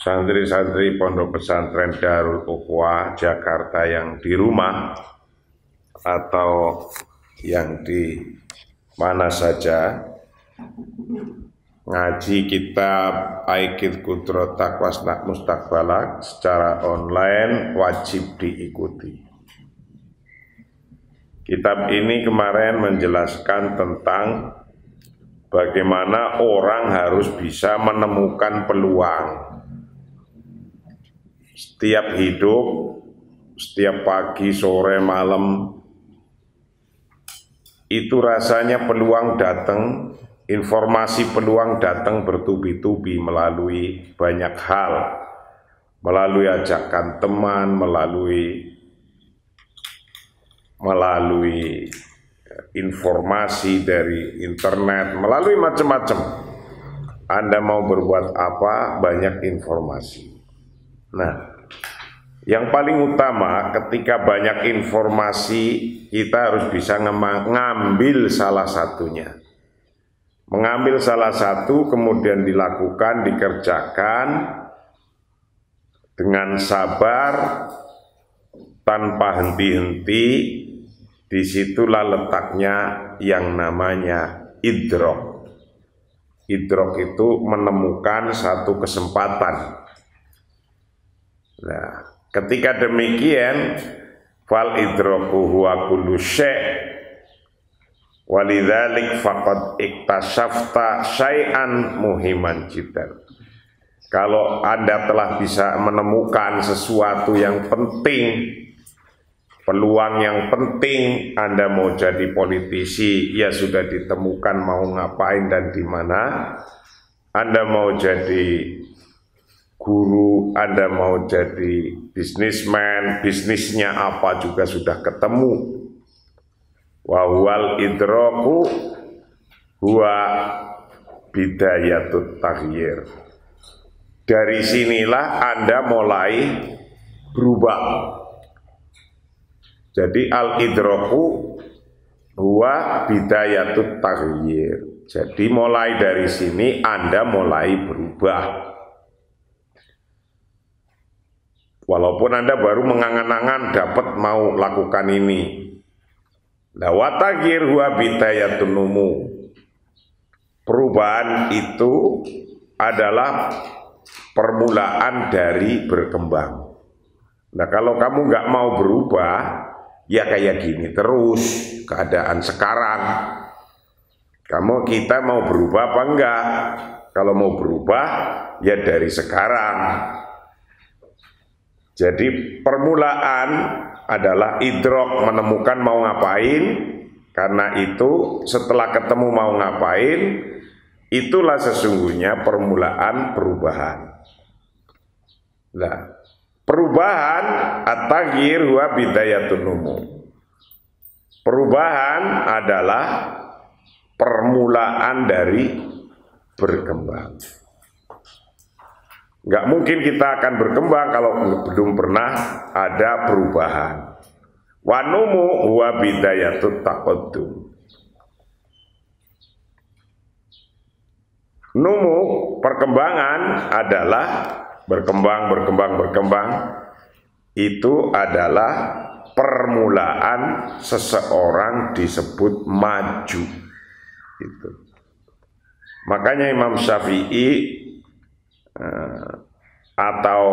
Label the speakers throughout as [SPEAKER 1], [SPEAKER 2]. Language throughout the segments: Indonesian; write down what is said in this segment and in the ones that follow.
[SPEAKER 1] santri-santri Pondok Pesantren Darul Ukhwah Jakarta yang di rumah atau yang di mana saja, ngaji kitab Aikid Kudrot Taqwas Mustaqbalak secara online wajib diikuti. Kitab ini kemarin menjelaskan tentang bagaimana orang harus bisa menemukan peluang. Setiap hidup, setiap pagi, sore, malam, itu rasanya peluang datang, informasi peluang datang bertubi-tubi melalui banyak hal, melalui ajakan teman, melalui informasi dari internet, melalui macam-macam. Anda mau berbuat apa, banyak informasi. Nah, yang paling utama ketika banyak informasi, kita harus bisa mengambil salah satunya. Mengambil salah satu, kemudian dilakukan, dikerjakan dengan sabar, tanpa henti-henti. Disitulah letaknya yang namanya idrok. Idrok itu menemukan satu kesempatan. Nah, ketika demikian, fal idroku huwa kullu syai' walidzalik faqad iktasyafta syai'an muhiman jiddan. Kalau Anda telah bisa menemukan sesuatu yang penting, peluang yang penting, Anda mau jadi politisi, ya sudah ditemukan mau ngapain dan di mana. Anda mau jadi guru, Anda mau jadi bisnismen, bisnisnya apa juga sudah ketemu. Wa huwal idraku huwa bidayatut taghyir. Dari sinilah Anda mulai berubah. Jadi al-idraku huwa bidayatut taghyir. Jadi mulai dari sini Anda mulai berubah. Walaupun Anda baru mengangan-angan dapat mau lakukan ini. Nah, wa taghyir huwa bidayatun numu. Perubahan itu adalah permulaan dari berkembang. Nah, kalau kamu nggak mau berubah, ya kayak gini terus keadaan sekarang. Kita mau berubah apa enggak? Kalau mau berubah, ya dari sekarang. Jadi permulaan adalah idrok, menemukan mau ngapain. Karena itu setelah ketemu mau ngapain, itulah sesungguhnya permulaan perubahan. Nah, perubahan at-taghyir huwa bidayatun numu. Perubahan adalah permulaan dari berkembang. Nggak mungkin kita akan berkembang kalau belum pernah ada perubahan. Wa numu huwa bidayatut taqaddum. Numu, perkembangan adalah berkembang. Itu adalah permulaan seseorang disebut maju. Itu. Makanya Imam Syafi'i atau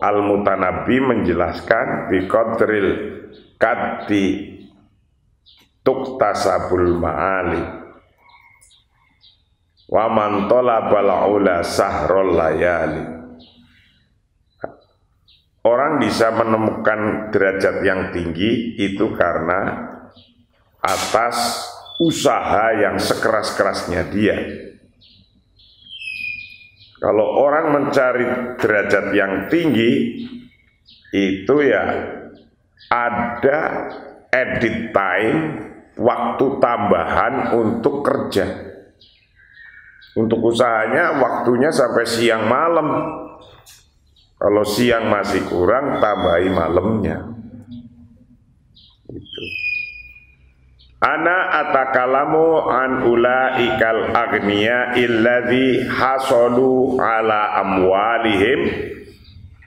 [SPEAKER 1] Al-Mutanabbi menjelaskan biqadril kaddi tuktasabul ma'ali wa man talabal ula sahrul layali. Orang bisa menemukan derajat yang tinggi itu karena atas usaha yang sekeras-kerasnya dia. Kalau orang mencari derajat yang tinggi, itu ya ada edit time, waktu tambahan untuk kerja. Untuk usahanya waktunya sampai siang malam. Kalau siang masih kurang, tambahi malamnya. Gitu. Ana atakalamu an ulaikal agniya illadzi hasalu ala amwalihim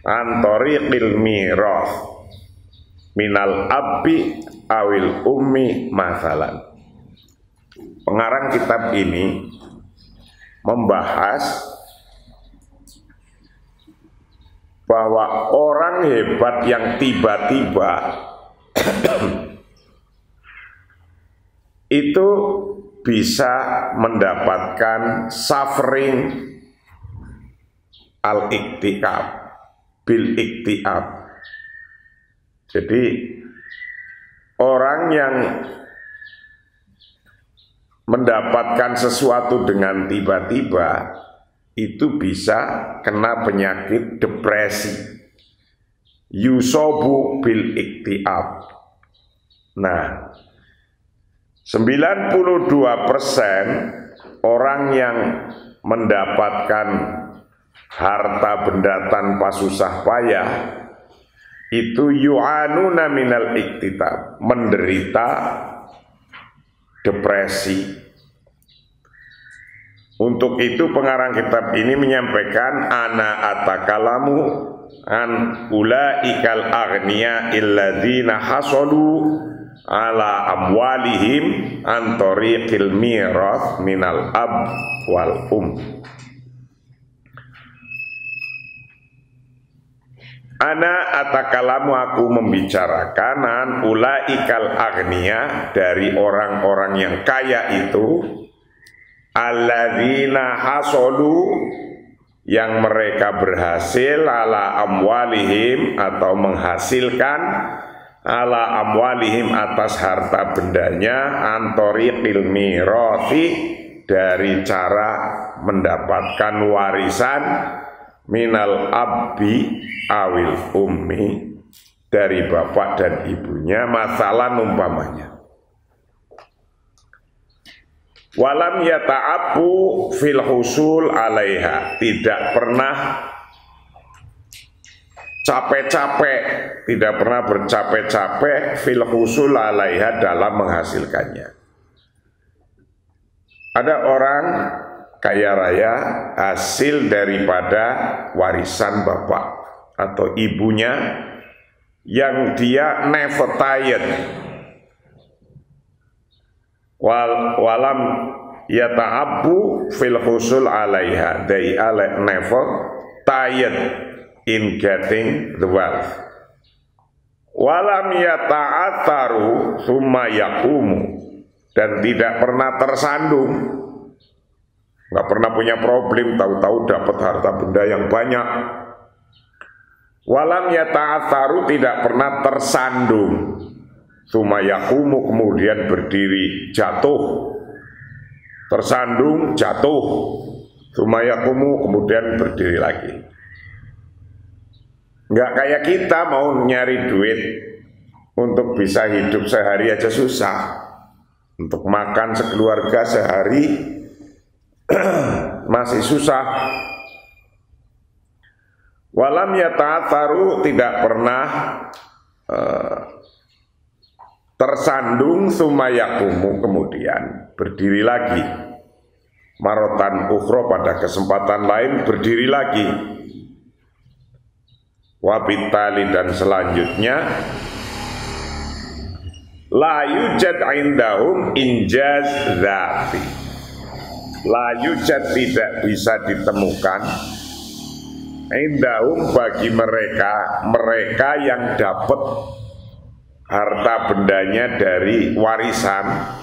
[SPEAKER 1] an tariqil mirath minal abbi awil ummi masalan. Pengarang kitab ini membahas bahwa orang hebat yang tiba-tiba itu bisa mendapatkan suffering al-iktiab bil iktiab. Jadi orang yang mendapatkan sesuatu dengan tiba-tiba itu bisa kena penyakit depresi, yusobu bil iktiab. Nah, 92% orang yang mendapatkan harta benda tanpa susah payah itu yu'anuna minal iktitab, menderita depresi. Untuk itu pengarang kitab ini menyampaikan ana atakalamu an ulaikal aghniya illadzina hasalu ala amwalihim an tariqil mirath minal ab wal Ana atakalamu, aku membicarakan an ulaikal agniya, dari orang-orang yang kaya itu, alladzina hasolu, yang mereka berhasil, ala amwalihim, atau menghasilkan, ala amwalihim, atas harta bendanya, antoriqil mirati, dari cara mendapatkan warisan, minal abbi awil ummi, dari bapak dan ibunya, masalah umpamanya. Walam yata'abu fil husul alaiha, tidak pernah capek-capek, tidak pernah bercapek-capek fil husul alaiha, dalam menghasilkannya. Ada orang kaya raya hasil daripada warisan bapak atau ibunya yang dia never tired, walam yata'abu fil husul alaiha, they never tired in getting the wealth. Walam yata'atharu summa yaqumu, dan tidak pernah tersandung, nggak pernah punya problem, tahu-tahu dapat harta benda yang banyak. Walam yata'atharu, tidak pernah tersandung, summa yaqumu, kemudian berdiri, jatuh, tersandung, jatuh, summa yaqumu, kemudian berdiri lagi. Nggak kayak kita mau nyari duit untuk bisa hidup sehari aja susah, untuk makan sekeluarga sehari masih susah. Walam yata'atharu, tidak pernah tersandung, summa yaqumu, kemudian berdiri lagi, marotan ukhra, pada kesempatan lain berdiri lagi. Wabitali, dan selanjutnya, la yujad indahum injaz dzati, la yujad, tidak bisa ditemukan, indahum, bagi mereka yang dapat harta bendanya dari warisan,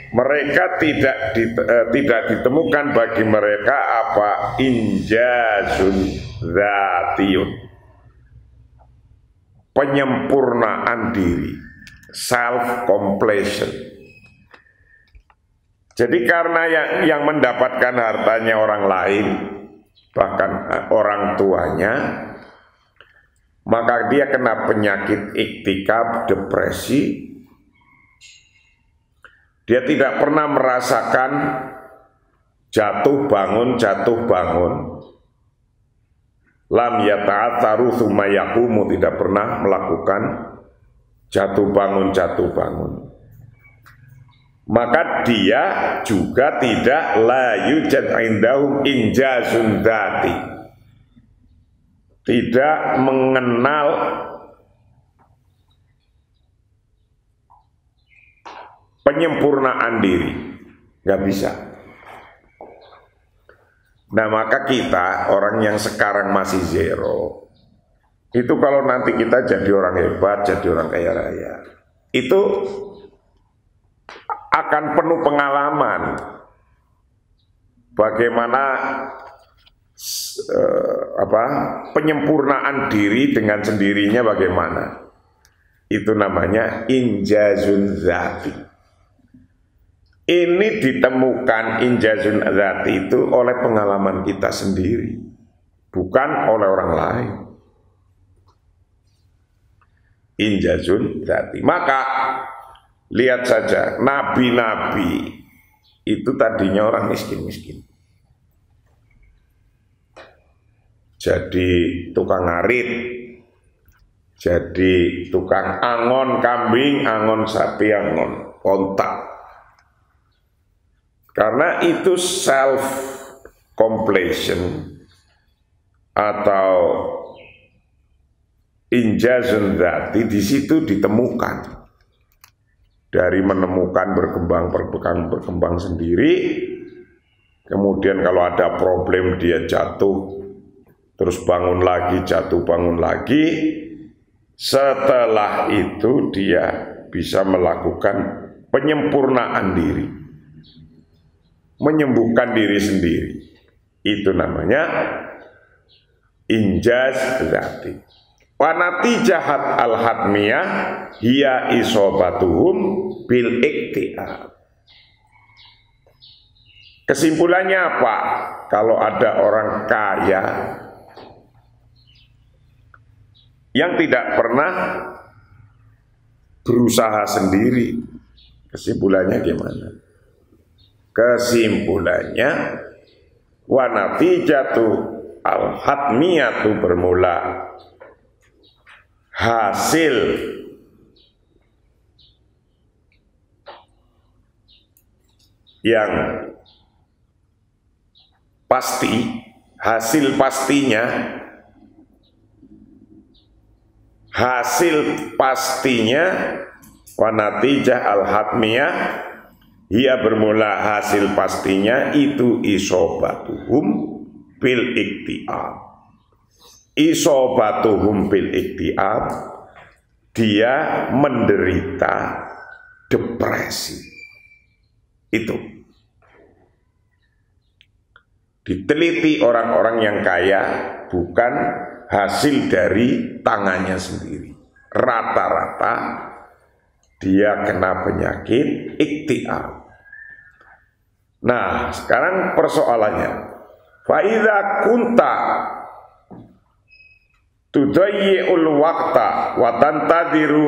[SPEAKER 1] mereka tidak ditemukan bagi mereka apa, injazun dzatiyun, penyempurnaan diri, self completion. Jadi karena yang mendapatkan hartanya orang lain, bahkan orang tuanya, maka dia kena penyakit iktikab, depresi. Dia tidak pernah merasakan jatuh bangun, jatuh bangun. Lam yata'atharu tsumma yaqumu, tidak pernah melakukan jatuh bangun, jatuh bangun. maka dia juga tidak la yujad indahum injazun dzati, tidak mengenal penyempurnaan diri, nggak bisa. Nah, maka kita orang yang sekarang masih zero, itu kalau nanti kita jadi orang hebat, jadi orang kaya raya, itu akan penuh pengalaman bagaimana penyempurnaan diri dengan sendirinya bagaimana. Itu namanya injazun dzati. Ini ditemukan injazun dzati itu oleh pengalaman kita sendiri, bukan oleh orang lain. Injazun dzati. Maka lihat saja, nabi-nabi itu tadinya orang miskin-miskin. Jadi tukang ngarit, jadi tukang angon kambing, angon sapi, angon ontak. Karena itu self completion atau injazun dzati di situ ditemukan. Dari menemukan berkembang sendiri, kemudian kalau ada problem dia jatuh, terus bangun lagi, jatuh bangun lagi. Setelah itu dia bisa melakukan penyempurnaan diri, menyembuhkan diri sendiri. Itu namanya injaz dzati. Wanatijahat al-hatmiyah hiya isobatuhum bil iktiab. Kesimpulannya apa? Kalau ada orang kaya yang tidak pernah berusaha sendiri, kesimpulannya gimana? Kesimpulannya wanatijatu al-hatmiyatu bermula hasil yang pasti, hasil pastinya wanatijah al-hatmiyah ia bermula hasil pastinya itu isobatuhum bil iktiab. Isobatuhum bil iktiab, dia menderita depresi. Itu diteliti orang-orang yang kaya bukan hasil dari tangannya sendiri. Rata-rata dia kena penyakit iktiab. Nah, sekarang persoalannya, fa idza kunta tudayyi'ul waqta wa tantadiru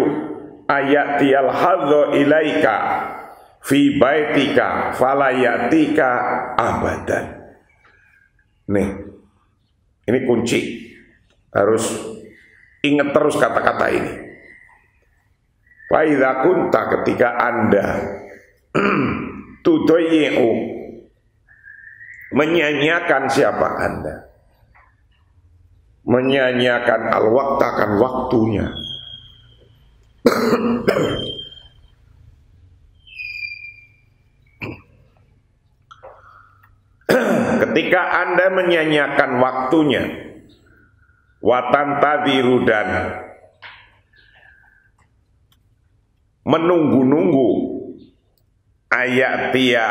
[SPEAKER 1] ayatiyal hadza ilaika fi baitika fala yatika abadan. Nih, ini kunci. Harus ingat terus kata-kata ini. Fa idza kunta, ketika Anda tudayyi'u, menyanyiakan siapa Anda? Menyanyiakan al-waqta, akan waktunya. Ketika Anda menyanyiakan waktunya, watantadiru, dan menunggu-nunggu ayatia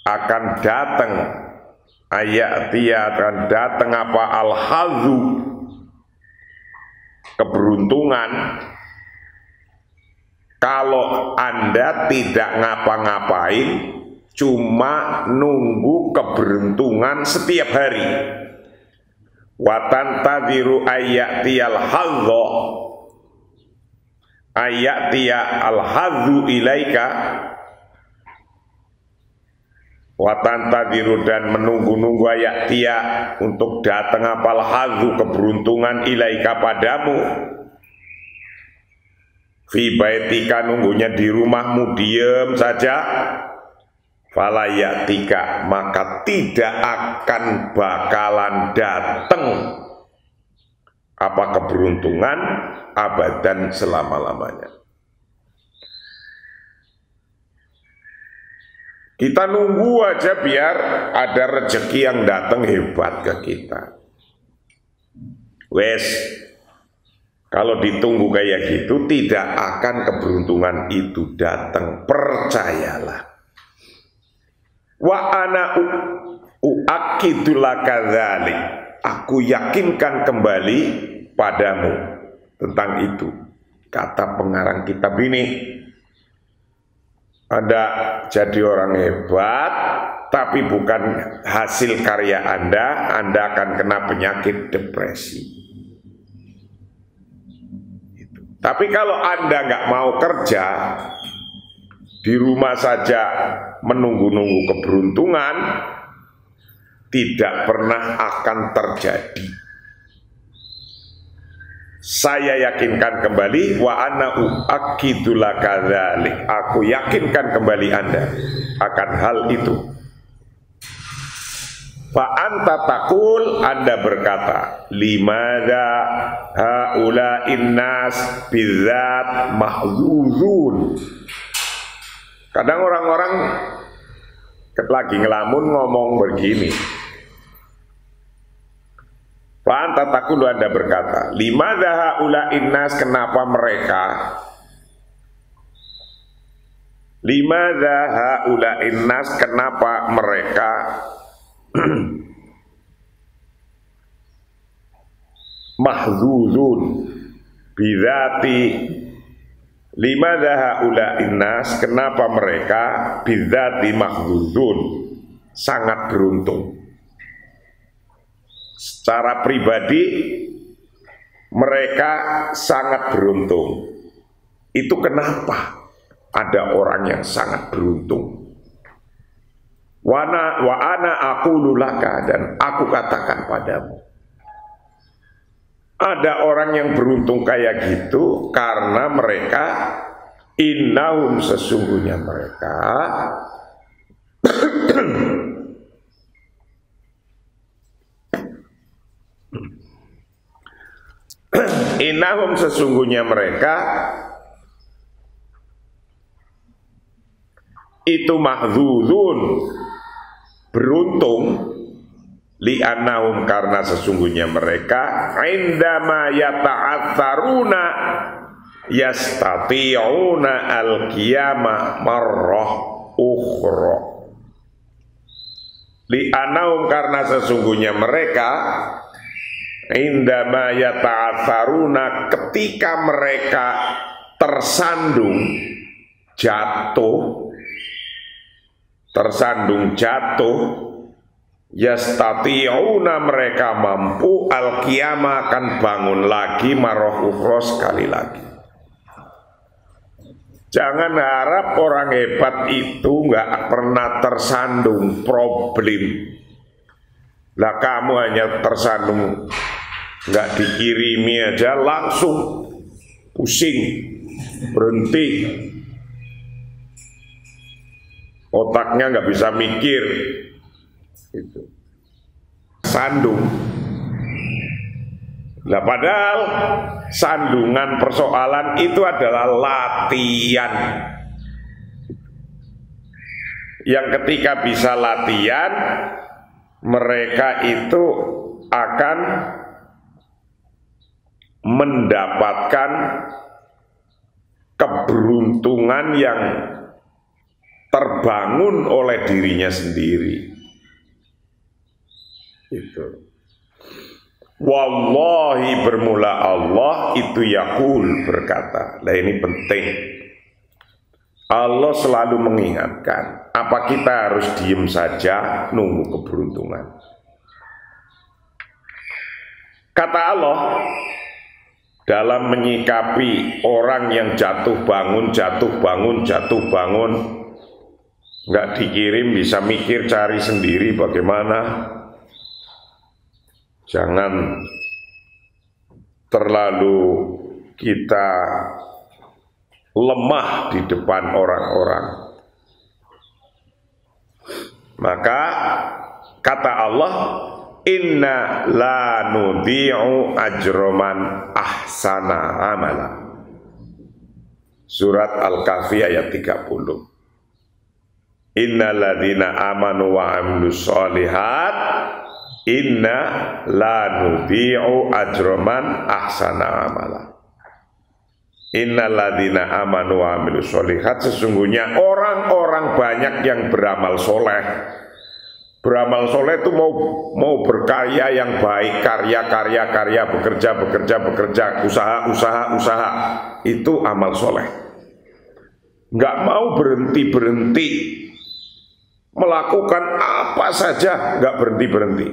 [SPEAKER 1] akan datang, ayatia akan datang apa? Al-hazu, keberuntungan. Kalau Anda tidak ngapa-ngapain, cuma nunggu keberuntungan setiap hari. Watantadiru ayatiyal hadza, ayatiya al-hadzu ilaika, watantadiru, dan menunggu-nunggu ayatiya untuk datang apal hadzu, keberuntungan ilaika padamu, fi baitika, nunggunya di rumahmu, diem saja, falayatika, maka tidak akan bakalan datang apa keberuntungan abadan, selama-lamanya. Kita nunggu aja biar ada rezeki yang datang hebat ke kita. Wes, kalau ditunggu kayak gitu tidak akan keberuntungan itu datang, percayalah. Wa ana uakidu laka dzalik, aku yakinkan kembali padamu tentang itu. Kata pengarang kitab ini, Anda jadi orang hebat, tapi bukan hasil karya Anda akan kena penyakit depresi. Tapi kalau Anda nggak mau kerja, di rumah saja menunggu-nunggu keberuntungan, tidak pernah akan terjadi. Saya yakinkan kembali, wa ana uakidu laka dzalik, aku yakinkan kembali Anda akan hal itu. Fa anta taqul, Anda berkata, limadza haula innas bidzat mahzuzun. Kadang orang-orang lagi ngelamun ngomong begini. Fa anta taqul, Anda berkata, limadza haula innas, kenapa mereka, limadza haula innas, kenapa mereka mahzuzun bidzati, limadza haula innas, kenapa mereka bidzati mahzuzun, sangat beruntung. Secara pribadi mereka sangat beruntung. Itu kenapa ada orang yang sangat beruntung. Wa ana aqulu laka, dan aku katakan padamu, ada orang yang beruntung kayak gitu karena mereka, innahum, sesungguhnya mereka, innahum, sesungguhnya mereka itu mahzuzun, beruntung, li'annahum, karena sesungguhnya mereka, indama yata'atsaruna yastati'una al-qiyamah marrah ukhra. Li'annahum, karena sesungguhnya mereka, indama yata'atsaruna, ketika mereka tersandung jatuh, yastati'una, mereka mampu, al-qiyamah, akan bangun lagi, marrah ukhra, sekali lagi. Jangan harap orang hebat itu nggak pernah tersandung problem. Lah kamu hanya tersandung, nggak dikirimi aja langsung pusing, berhenti, otaknya nggak bisa mikir, gitu. Sandung. Nah, padahal sandungan persoalan itu adalah latihan. Yang ketika bisa latihan, mereka itu akan mendapatkan keberuntungan yang terbangun oleh dirinya sendiri. Itu. Wallahi, bermula Allah, itu yaqul, berkata. Nah, ini penting. Allah selalu mengingatkan, apa kita harus diem saja nunggu keberuntungan? Kata Allah dalam menyikapi orang yang jatuh bangun, nggak dikirim, bisa mikir, cari sendiri bagaimana. Jangan terlalu kita lemah di depan orang-orang. Maka kata Allah, inna la nudhi'u ajroman ahsana amala. Surat Al-Kahfi ayat 30. Innal ladzina amanu wa amilus sholihat inna la nudhi'u ajroman ahsana amala. Innal ladzina amanu wa amilus sholihat, sesungguhnya orang-orang banyak yang beramal soleh. Beramal soleh itu mau berkarya yang baik, karya, bekerja, usaha, itu amal soleh. Nggak mau berhenti melakukan apa saja, nggak berhenti.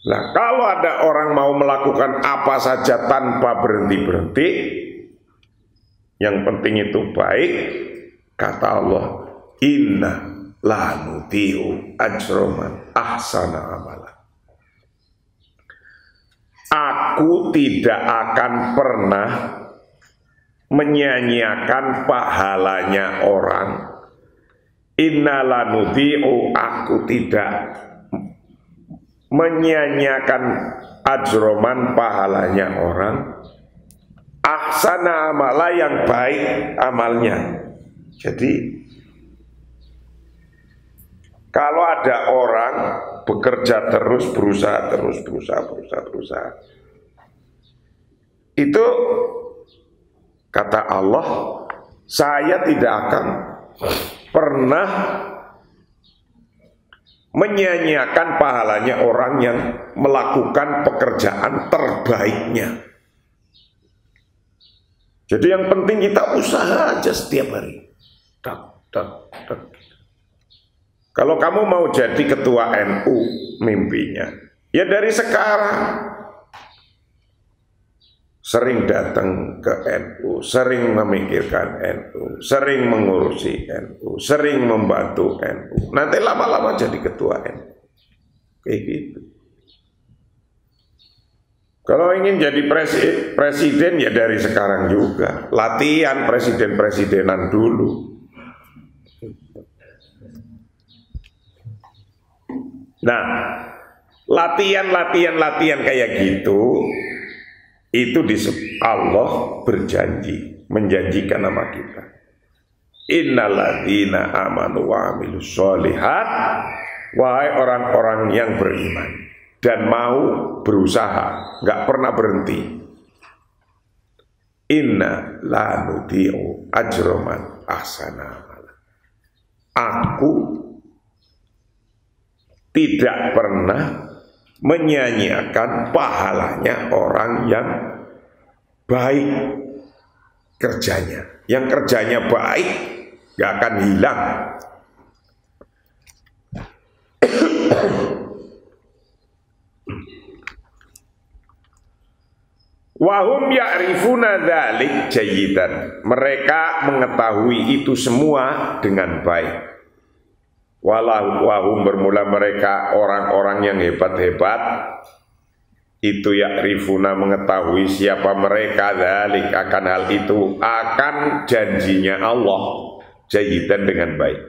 [SPEAKER 1] Nah, kalau ada orang mau melakukan apa saja tanpa berhenti, yang penting itu baik, kata Allah, inna la nudhi'u ajroman ahsana amala. Aku tidak akan pernah menyanyiakan pahalanya orang. Inna la nudhi'u, aku tidak menyanyiakan ajroman pahalanya orang, ahsana amala, yang baik amalnya. Jadi kalau ada orang bekerja terus, berusaha, itu kata Allah, saya tidak akan pernah menyanyiakan pahalanya orang yang melakukan pekerjaan terbaiknya. Jadi yang penting kita usaha aja setiap hari. Kalau kamu mau jadi ketua NU mimpinya, ya dari sekarang sering datang ke NU, sering memikirkan NU, sering mengurusi NU, sering membantu NU. Nanti lama-lama jadi ketua NU. Kayak gitu. Kalau ingin jadi presiden ya dari sekarang juga. Latihan presiden-presidenan dulu. Nah, latihan kayak gitu, itu disebut Allah berjanji, menjanjikan nama kita. Innal ladzina amanu wa amilus sholihat, wahai orang-orang yang beriman dan mau berusaha, nggak pernah berhenti. Inna la nudhi'u ajroman ahsana amala. Aku tidak pernah menyanyiakan pahalanya orang yang baik kerjanya. Yang kerjanya baik gak akan hilang. Wahum ya'rifuna dzalik jayyidan. Mereka mengetahui itu semua dengan baik. Wahum, bermula mereka orang-orang yang hebat-hebat, itu ya'rifuna, mengetahui siapa mereka, dzalik, akan hal itu, akan janjinya Allah, jayyidan, dengan baik.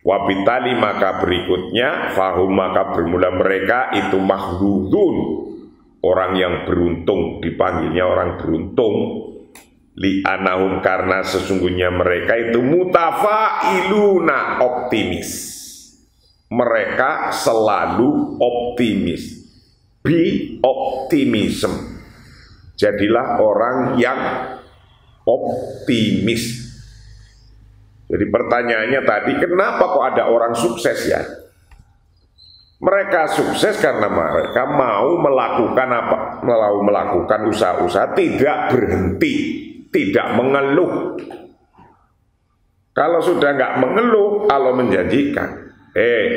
[SPEAKER 1] Wabitali, maka berikutnya, fahum, maka bermula mereka itu mahdzun, orang yang beruntung, dipanggilnya orang beruntung. Li'anahum, karena sesungguhnya mereka itu mutafailuna, optimis. Mereka selalu optimis. Be optimism. Jadilah orang yang optimis. Jadi pertanyaannya tadi, kenapa kok ada orang sukses ya? Mereka sukses karena mereka mau melakukan apa? Mau melakukan usaha-usaha, tidak berhenti, tidak mengeluh. Kalau sudah nggak mengeluh, Allah menjanjikan,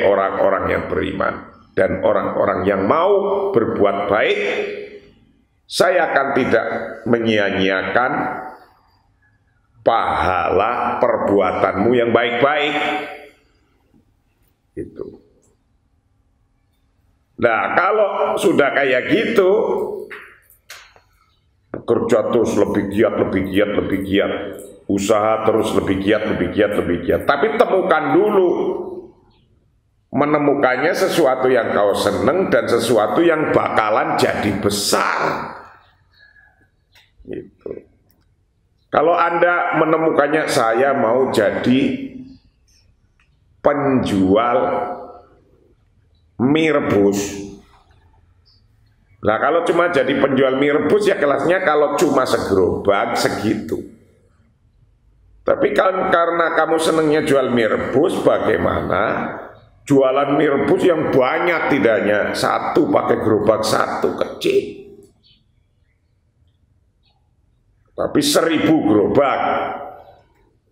[SPEAKER 1] orang-orang yang beriman dan orang-orang yang mau berbuat baik, saya akan tidak menyia-nyiakan pahala perbuatanmu yang baik-baik. Itu. Nah, kalau sudah kayak gitu, kerja terus lebih giat, lebih giat, lebih giat, usaha terus lebih giat, lebih giat, lebih giat. Tapi temukan dulu, menemukannya sesuatu yang kau seneng dan sesuatu yang bakalan jadi besar. Gitu. Kalau Anda menemukannya saya mau jadi penjual mie rebus. Nah kalau cuma jadi penjual mie rebus ya kelasnya kalau cuma segerobak segitu. Tapi kan karena kamu senengnya jual mie rebus, bagaimana jualan mie rebus yang banyak, tidaknya satu pakai gerobak satu kecil, tapi 1000 gerobak.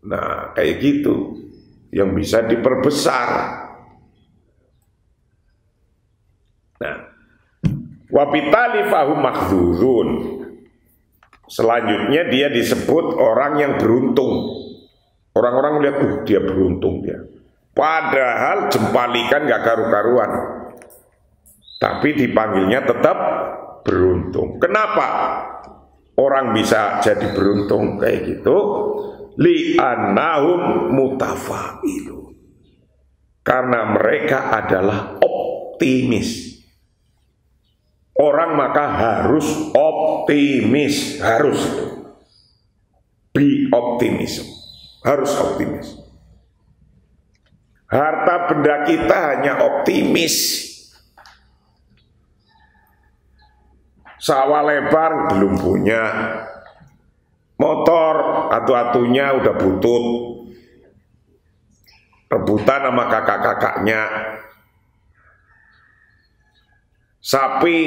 [SPEAKER 1] Nah kayak gitu yang bisa diperbesar. Nah, wabitali fahum makhdzurun. Selanjutnya dia disebut orang yang beruntung. Orang-orang melihat, dia beruntung dia. Padahal jempalikan gak karu-karuan, tapi dipanggilnya tetap beruntung. Kenapa orang bisa jadi beruntung kayak gitu? Li'annahum mutafailun. Karena mereka adalah optimis. Orang maka harus optimis, harus itu. Be optimism, harus optimis. Harta benda kita hanya optimis. Sawah lebar belum punya, motor atu-atunya udah butut, rebutan sama kakak-kakaknya. Sapi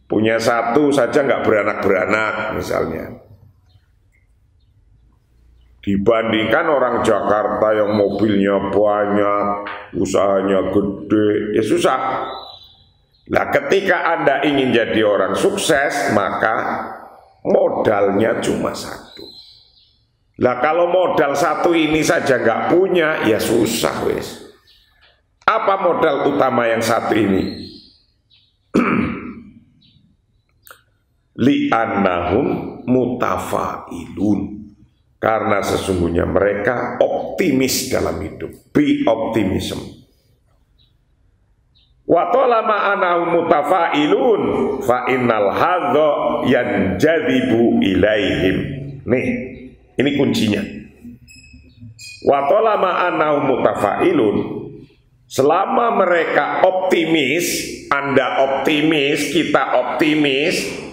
[SPEAKER 1] punya satu saja nggak beranak-beranak misalnya. Dibandingkan orang Jakarta yang mobilnya banyak, usahanya gede, ya susah. Nah ketika Anda ingin jadi orang sukses, maka modalnya cuma satu. Nah kalau modal satu ini saja nggak punya, ya susah wes. Apa modal utama yang satu ini? Li'annahum mutafailun. Karena sesungguhnya mereka optimis dalam hidup. Be optimism. Wa talama anahum mutafailun fa innal hadza yanjadibu ilaihim. Nih, ini kuncinya. Wa talama anahum mutafailun, selama mereka optimis, Anda optimis, kita optimis,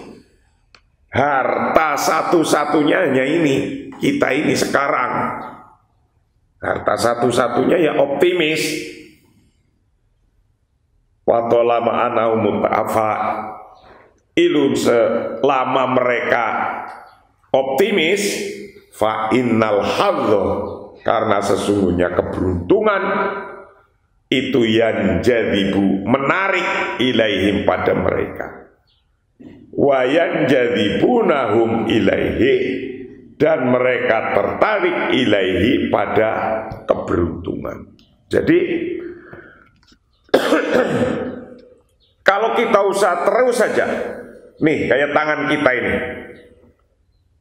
[SPEAKER 1] harta satu-satunya hanya ini. Kita ini sekarang harta satu-satunya ya optimis. Wa talama anahum mutafailun, selama mereka optimis, fa innal hadza, karena sesungguhnya keberuntungan itu yang jadibu, menarik ilaihim pada mereka, wa yanjadibunahum ilaihi, dan mereka tertarik ilaihi pada keberuntungan. Jadi kalau kita usaha terus saja, nih kayak tangan kita ini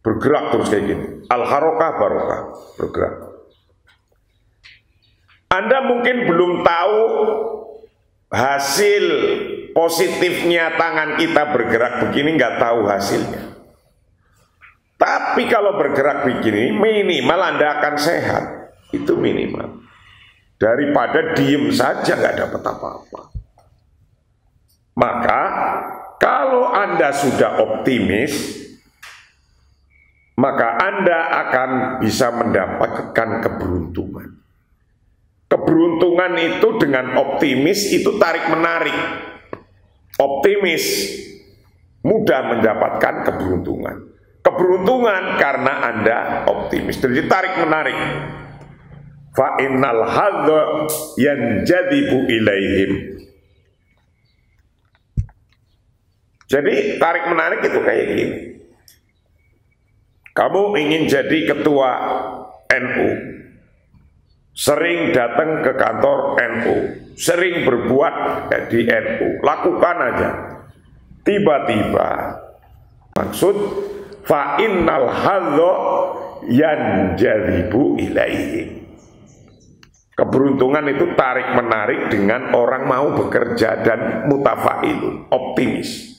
[SPEAKER 1] bergerak terus kayak gini, al-harokah barokah, bergerak. Anda mungkin belum tahu hasil positifnya tangan kita bergerak begini, nggak tahu hasilnya. Tapi kalau bergerak begini, minimal Anda akan sehat. Itu minimal. Daripada diem saja nggak dapat apa-apa. Maka kalau Anda sudah optimis, maka Anda akan bisa mendapatkan keberuntungan. Keberuntungan itu dengan optimis itu tarik-menarik. Optimis mudah mendapatkan keberuntungan. Keberuntungan karena Anda optimis. Jadi tarik-menarik. Fa innal hadza yanjadibu ilaihim. Jadi tarik-menarik itu kayak gini. Kamu ingin jadi ketua NU, sering datang ke kantor NU, sering berbuat di NU, lakukan aja. Tiba-tiba maksud fa innal hadza yanjalibu ilaihim. Keberuntungan itu tarik-menarik dengan orang mau bekerja dan mutafailun, optimis.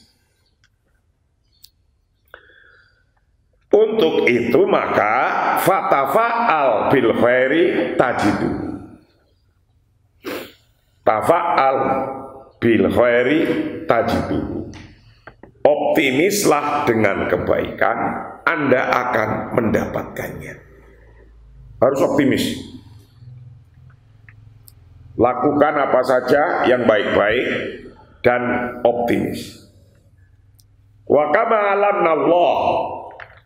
[SPEAKER 1] Untuk itu maka fatafa'al bil khairi tajidu. Tafa'al bil khairi tajidu. Optimislah dengan kebaikan, Anda akan mendapatkannya. Harus optimis. Lakukan apa saja yang baik-baik dan optimis. Wa kama alamnallah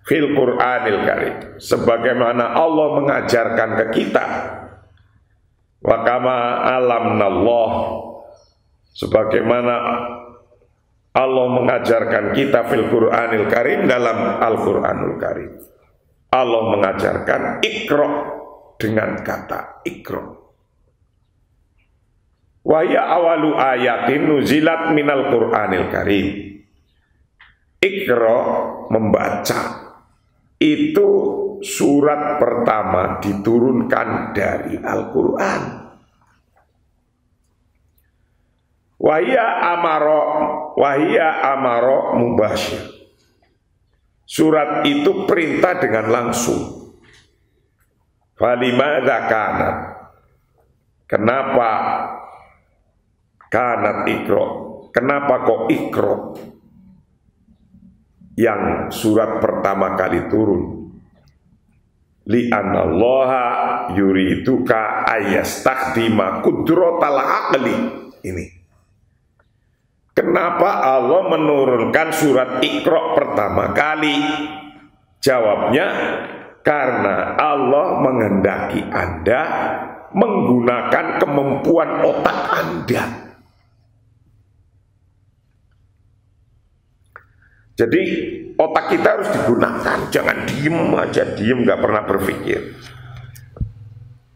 [SPEAKER 1] fil Qur'anil Karim, sebagaimana Allah mengajarkan ke kita. Wa kama alamnallah, sebagaimana Allah mengajarkan kita fil Qur'anil Karim, dalam Al-Qur'anul Karim. Allah mengajarkan ikra dengan kata ikra. Wa ya awalu ayatin nuzilat minal Qur'anil Karim. Ikra, membaca, itu surat pertama diturunkan dari Al-Quran. Wahia amaro mubasyir. Surat itu perintah dengan langsung. Falimada kanat. Kenapa kanat ikro? Kenapa kok ikro? Yang surat pertama kali turun. Li'anallaha yuriduka ayastakdima kudratal aqli. Ini. Kenapa Allah menurunkan surat Iqra pertama kali? Jawabnya, karena Allah menghendaki Anda menggunakan kemampuan otak Anda. Jadi otak kita harus digunakan, jangan diem aja, diem nggak pernah berpikir.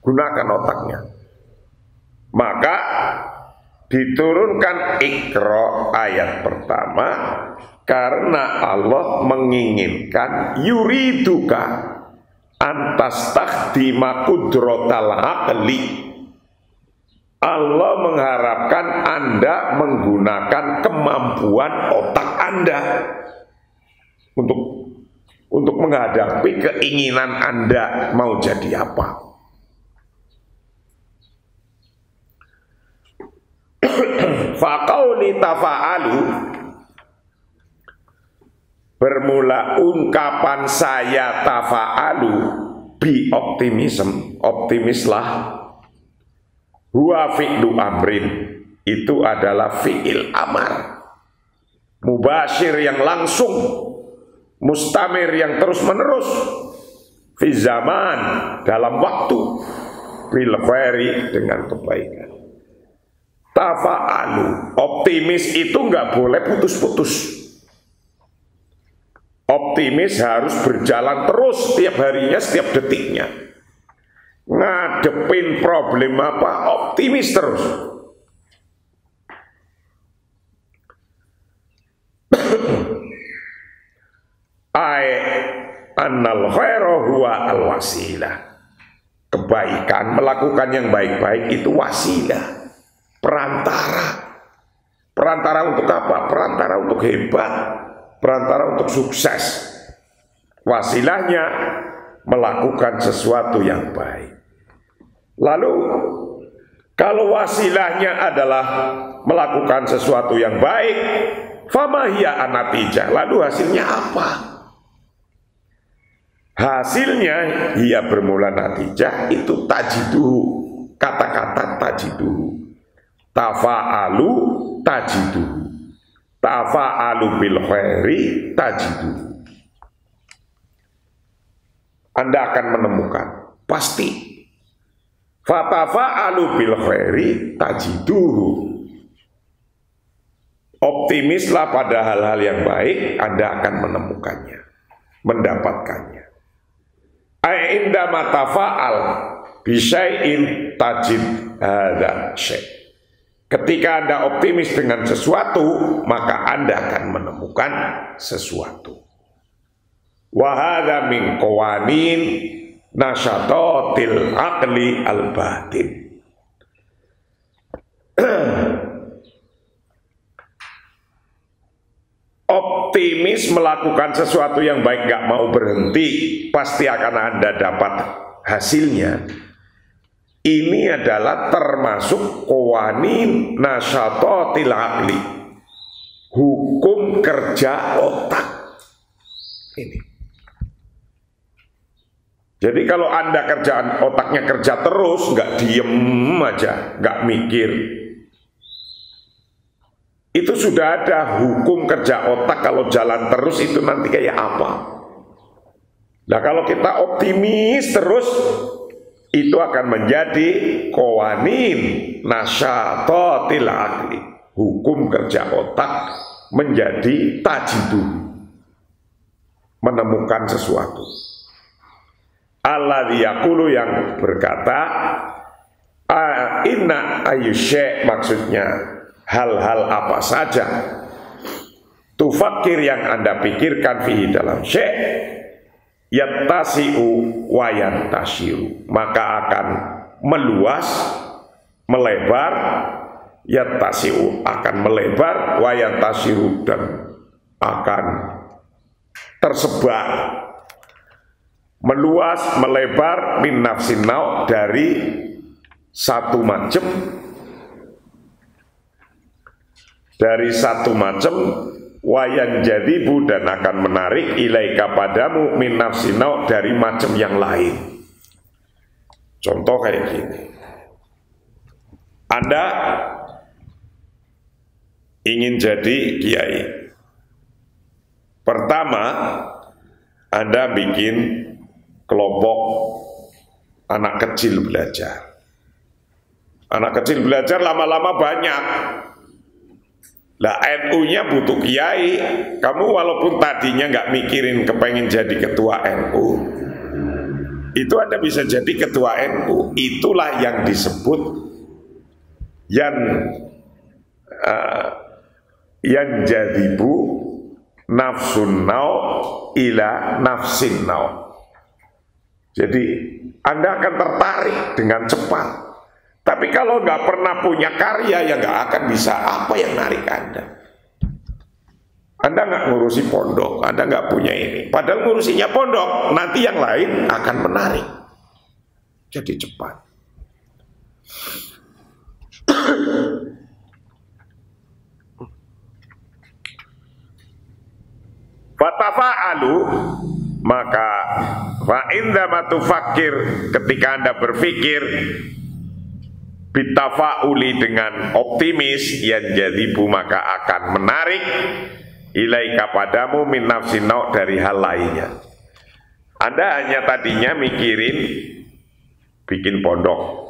[SPEAKER 1] Gunakan otaknya. Maka diturunkan Iqra ayat pertama karena Allah menginginkan yuriduka antastakhdima kudratal aqli. Allah mengharapkan Anda menggunakan kemampuan otak Anda untuk menghadapi keinginan Anda mau jadi apa. Faqauli tafa'alu, bermula ungkapan saya tafa'alu bi optimism, optimislah. Huwa fi'lu amrin, itu adalah fi'il amar, mubasyir yang langsung, mustamir yang terus menerus, fi zaman, dalam waktu, bil khairi, dengan kebaikan. Tafa'alu, optimis itu nggak boleh putus-putus. Optimis harus berjalan terus setiap harinya, setiap detiknya. Ngadepin problem apa, optimis terus. Annal khairu huwa al-wasilah. Kebaikan, melakukan yang baik-baik itu wasilah. Perantara untuk apa? Perantara untuk hebat, perantara untuk sukses. Wasilahnya melakukan sesuatu yang baik. Lalu kalau wasilahnya adalah melakukan sesuatu yang baik, famahiyya an-natijah, lalu hasilnya apa? Hasilnya ia bermula natijah itu tajiduhu, kata-kata tajiduhu. Tafa'alu tajiduhu, tafa'alu bil khairi tajiduhu. Anda akan menemukan pasti. Fatafa'alu bil khairi tajiduhu. Optimislah pada hal-hal yang baik, Anda akan menemukannya, mendapatkannya. Inda matafa'al bisyai'in tajid hadza syai'. Ketika Anda optimis dengan sesuatu, maka Anda akan menemukan sesuatu. Wa hadza min qawanin nasyatatil aqli al batin. Optimis melakukan sesuatu yang baik, gak mau berhenti, pasti akan Anda dapat hasilnya. Ini adalah termasuk qawanin nasyatatil aqli, hukum kerja otak. Ini. Jadi kalau Anda kerjaan otaknya kerja terus, gak diem aja, gak mikir, itu sudah ada hukum kerja otak. Kalau jalan terus itu nanti kayak apa? Nah kalau kita optimis terus, itu akan menjadi qawanin nasyatatil aqli, hukum kerja otak menjadi tajidu, menemukan sesuatu. Alladzi yaqulu, yang berkata inna ayyusy', maksudnya hal-hal apa saja, tufakir yang Anda pikirkan fihi dalam syai', yattasi'u wa yantasiru, maka akan meluas, melebar, yattasi'u akan melebar, wa yantasiru dan akan tersebar, meluas, melebar, min nafsin nau, dari satu macam, wayan jadibu, dan akan menarik ilaika padamu min nafsinau, dari macam yang lain. Contoh kayak gini, Anda ingin jadi kiai. Pertama, Anda bikin kelompok anak kecil belajar. Anak kecil belajar lama-lama banyak. Lah NU-nya butuh kiai. Kamu walaupun tadinya nggak mikirin kepengen jadi ketua NU, itu Anda bisa jadi ketua NU. Itulah yang disebut yang jadibu nafsun nau ila nafsin nau. Jadi Anda akan tertarik dengan cepat. Tapi kalau nggak pernah punya karya, ya nggak akan bisa. Apa yang narik Anda? Anda nggak ngurusi pondok, Anda nggak punya ini. Padahal ngurusinya pondok, nanti yang lain akan menarik. Jadi cepat. Fatafa'alu, maka fa'indama tufakir, ketika Anda berpikir, bitafa'uli, dengan optimis, yang jadibu, maka akan menarik ilaika padamu min nafsin nau, dari hal lainnya. Anda hanya tadinya mikirin bikin pondok,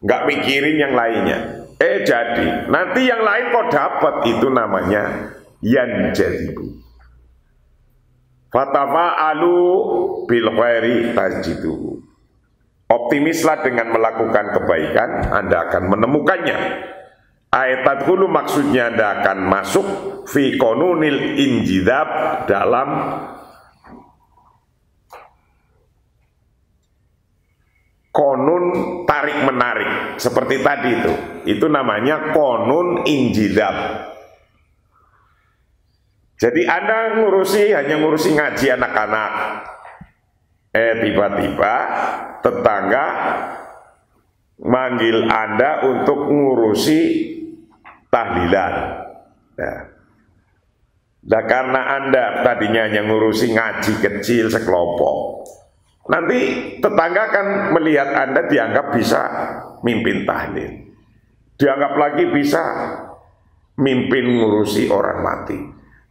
[SPEAKER 1] nggak mikirin yang lainnya. Jadi nanti yang lain kok dapat, itu namanya yang jadibu. Fatafa'alu bil khairi tajiduhu. Optimislah dengan melakukan kebaikan, Anda akan menemukannya. Ayat hulu, maksudnya Anda akan masuk fi konunil injidab, dalam konun tarik menarik. Seperti tadi itu namanya konun injidab. Jadi Anda hanya ngurusi ngaji anak-anak. Tiba-tiba tetangga manggil Anda untuk ngurusi tahlilan. Nah, karena Anda tadinya hanya ngurusi ngaji kecil sekelompok, nanti tetangga akan melihat Anda dianggap bisa mimpin tahlil, dianggap lagi bisa mimpin ngurusi orang mati,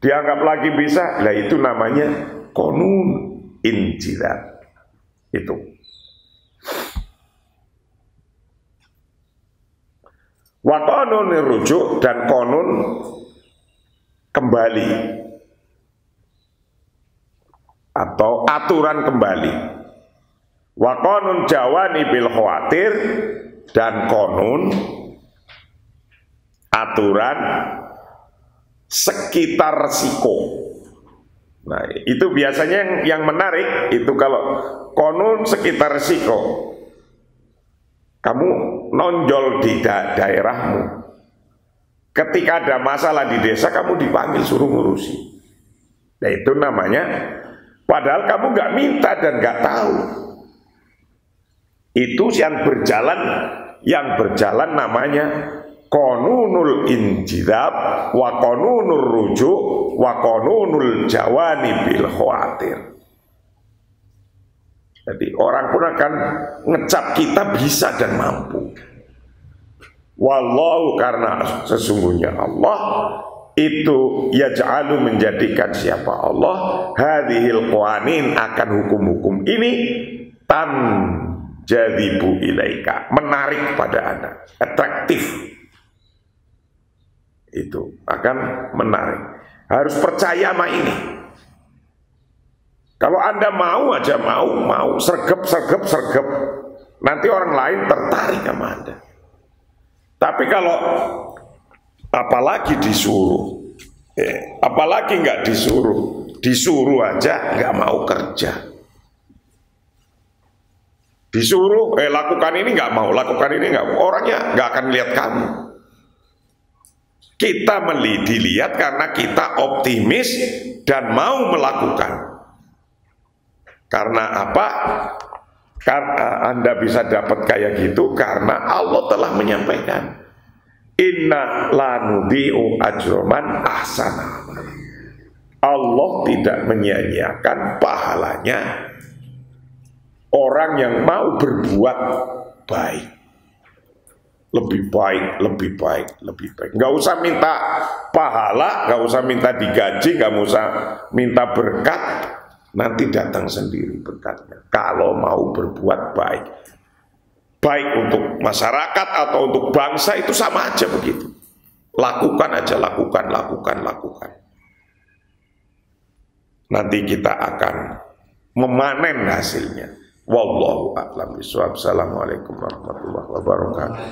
[SPEAKER 1] dianggap lagi bisa. Lah itu namanya konun injilad. Itu wa konun rujuk, dan konun kembali atau aturan kembali. Wa konun jawani bil khawatir, dan konun aturan sekitar resiko. Nah, itu biasanya yang menarik itu kalau konon sekitar resiko. Kamu nonjol di daerahmu. Ketika ada masalah di desa, kamu dipanggil suruh ngurusi. Nah, itu namanya, padahal kamu nggak minta dan nggak tahu. Itu yang berjalan namanya konunul injilab wa konunul rujuk wa konunul jawani bil khawatir. Jadi orang pun akan ngecap kita bisa dan mampu. Wallahu, karena sesungguhnya Allah itu yaj'alu, menjadikan siapa Allah, hadhil qawanin, akan hukum-hukum ini tan jadibu ilaika, menarik pada Anda, atraktif. Itu akan menarik. Harus percaya sama ini. Kalau Anda mau aja, mau sergep, nanti orang lain tertarik sama Anda. Tapi kalau apalagi disuruh, apalagi nggak disuruh aja nggak mau kerja. Disuruh, lakukan ini nggak mau, lakukan ini nggak mau, orangnya nggak akan lihat kamu. Kita dilihat karena kita optimis dan mau melakukan. Karena apa? Karena Anda bisa dapat kayak gitu karena Allah telah menyampaikan, inna la nudhi'u ajroman ahsana. Allah tidak menyia-nyiakan pahalanya orang yang mau berbuat baik. Lebih baik. Nggak usah minta pahala, nggak usah minta digaji, nggak usah minta berkat. Nanti datang sendiri berkatnya. Kalau mau berbuat baik, baik untuk masyarakat atau untuk bangsa, itu sama aja begitu. Lakukan aja, lakukan. Nanti kita akan memanen hasilnya. Wallahu a'lam bishawab. Assalamualaikum warahmatullahi wabarakatuh.